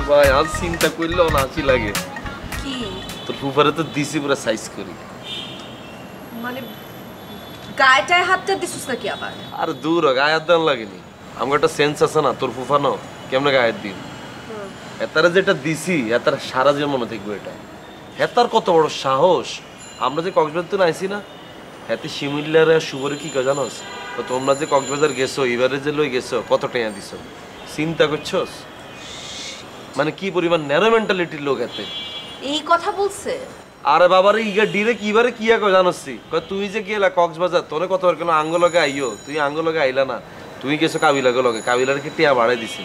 ভাই আজ চিন্তা করলেও না হাসি লাগে। কি তোর ফুফারে তো দিছি পুরো সাইজ করি। মানে গায়েটায় হাতটা দিছিস নাকি আবার? আর দূর গায়ে হাত দেওয়ার লাগেনি। আমার একটা সেন্স আছে না, তোর ফুফা না কেমনে গায়ে দিন এতারে যেটা দিছি এতার সারা জীবন মনে থাকবে। এটা হেতার কত বড় সাহস। আমরা যে কক্সবাজার তো আইছি না, হেতে শিমুলিয়ার শুভরে কি কয় জানোস? তোমরা যে কক্সবাজার গেছো এবারে যে লই গেছো কত টাকা দিছো চিন্তা করছোস? মানে কি পরিমাণ ন্যারো মেন্টালিটির লোক এতে এই কথা বলছে। আরে বাবারে ইগা ডিরেক্ট ইবারে কি কয় জানোসি? কয় তুই যে গেলা কক্সবাজার তোরে কতবার কেন আঙ্গ লগে আইও, তুই আঙ্গ লগে আইলা না, তুই গেছো কাবিলাকে লগে, কাবিলার কি টিয়া বাড়াই দিছি।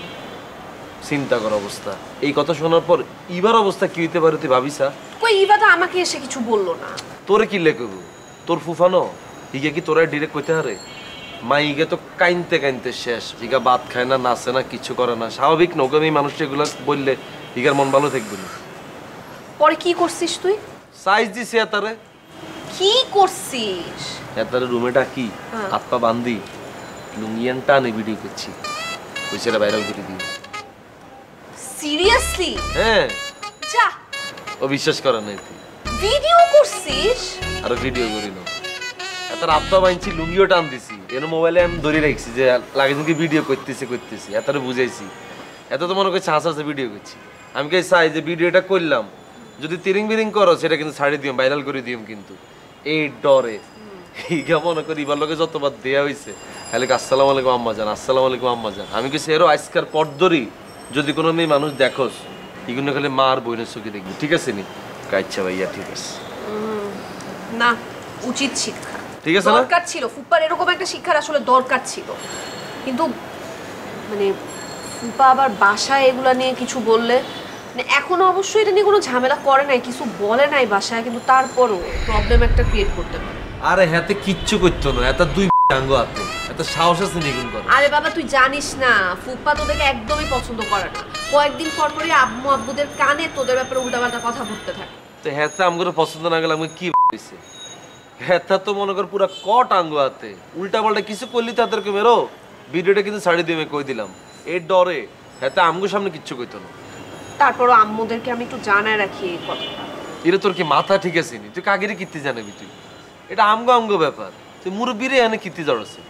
চিন্তা কর অবস্থা। এই কথা শোনার পর ইবার অবস্থা কি হইতে পারে তুই ভাবিসা? কই ইবা তো আমাকে এসে কিছু বললো না। তোরে কি লেখব? তোর ফুফানো ইগে কি তোরা ডিরেক্ট কইতে হারে? মা ইগে তো কাইনতে কাইনতে শেষ। ইগা ভাত খায় না, নাচে না, কিছু করে না। স্বাভাবিক নৌকামি মানুষ এগুলো বললে ইগার মন ভালো থাকবে না। পরে কি করছিস তুই? সাইজ দিছি এতারে। কি করছিস? এতারে রুমে ডাকি হাত পা বান্ধি লুঙ্গিয়ান টানে ভিডিও করছি, পয়সাটা ভাইরাল করে দিই। সিরিয়াসলি? হ্যাঁ। যা। ও বিশ্বাস করে না। তুই ভিডিও করছিস? আরো ভিডিও করি না। এতার হাত পা বাঁধছি লুঙ্গিও টান দিছি। এর মোবাইলে আমি ধরে রাখছি যে লাগে কি ভিডিও করতেছি এতারে বুঝাইছি। এত তো মনে করছি হাসা ভিডিও করছি। আমি কে চাই যে ভিডিওটা করলাম যদি তিরিং বিরিং করো সেটা কিন্তু ছাড়ি দিও, ভাইরাল করে দিও। কিন্তু এই ডরে ইগা মনে করি এবার লোকে যতবার দেয়া হয়েছে খালি আসসালামু আলাইকুম আম্মা জান, আসসালামু আলাইকুম আম্মা জান। আমি কিছু এরও আজকার পর ধরি যদি কোনো মেয়ে মানুষ দেখোস এগুলো খালি মা আর বোনের চোখে দেখবি, ঠিক আছে নি? আচ্ছা ভাইয়া ঠিক আছে। না উচিত শিক্ষা ঠিক আছে না? দরকার ছিল ফুপার এরকম একটা শিক্ষার আসলে দরকার ছিল। কিন্তু মানে ফুপা আবার বাসায় এগুলা নিয়ে কিছু বললে মানে এখনো অবশ্যই এটা নিয়ে কোনো ঝামেলা করে নাই, কিছু বলে নাই বাসায়, কিন্তু তারপরও প্রবলেম একটা ক্রিয়েট করতে পারে। আরে হাতে কিচ্ছু করতো না, এত দুই আঙ্গ হাতে এত সাহস আছে নিগুন করে। আরে বাবা তুই জানিস না ফুপা তোদেরকে একদমই পছন্দ করে না। কয়েকদিন পর পরই আম্মু আব্বুদের কানে তোদের ব্যাপারে উল্টাপাল্টা কথা বলতে থাকে। তো হেতে আমগুলো পছন্দ না গেলে আমি কি হইছে? হেতা তো মনে কর পুরা কট আঙ্গ হাতে উল্টা পাল্টা কিছু করলি তাদেরকে মেরো ভিডিওটা কিন্তু ছাড়ি দিয়ে আমি কই দিলাম। এর ডরে হেতে আমগো সামনে কিচ্ছু কইতো না। তারপরও আম্মুদেরকে আমি একটু জানায় রাখি এই কথাটা। এরে তোর কি মাথা ঠিক আছে নি? তুই কাগিরে কীর্তি জানাবি? তুই এটা আমগো ব্যাপার, তুই মুরব্বীরে এনে কীর্তি জড়াছে।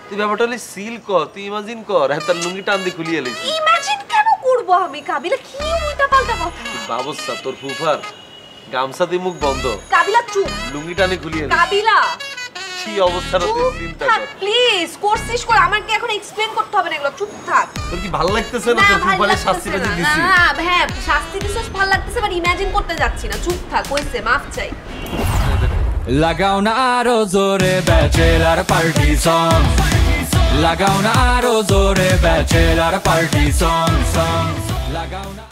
তুই ব্যাপারটা হলে সিল কর, তুই ইমাজিন কর হেতার লুঙ্গি টান দিয়ে খুলিয়ে এলিস। ইমাজিন কেন করব আমি? কাবিলা কি উল্টাপাল্টা কথা? বাবুসা তোর ফুফার গামছা দিয়ে মুখ বন্ধ, কাবিলা চুপ। লুঙ্গি টানে খুলিয়ে এলিস। কাবিলা কি অবস্থাটা তুই চিন্তা কর। প্লিজ কোর্সিস করে আমাকে এখন এক্সপ্লেইন করতে হবে না এগুলো, চুপ থাক। তোর কি ভালো লাগতেছে না তোর ফুফারে শাস্তিটা যে দিছি? না হ্যাঁ শাস্তি দিছিস ভালো লাগতেছে, বাট ইমাজিন করতে যাচ্ছি না। চুপ থাক, কইছে মাফ চাই। লাগাও না আরো জোরে ব্যাচেলার পার্টি সং, লাগাও না আরো জোরে ব্যাচেলার পার্টি সং, লাগাও না।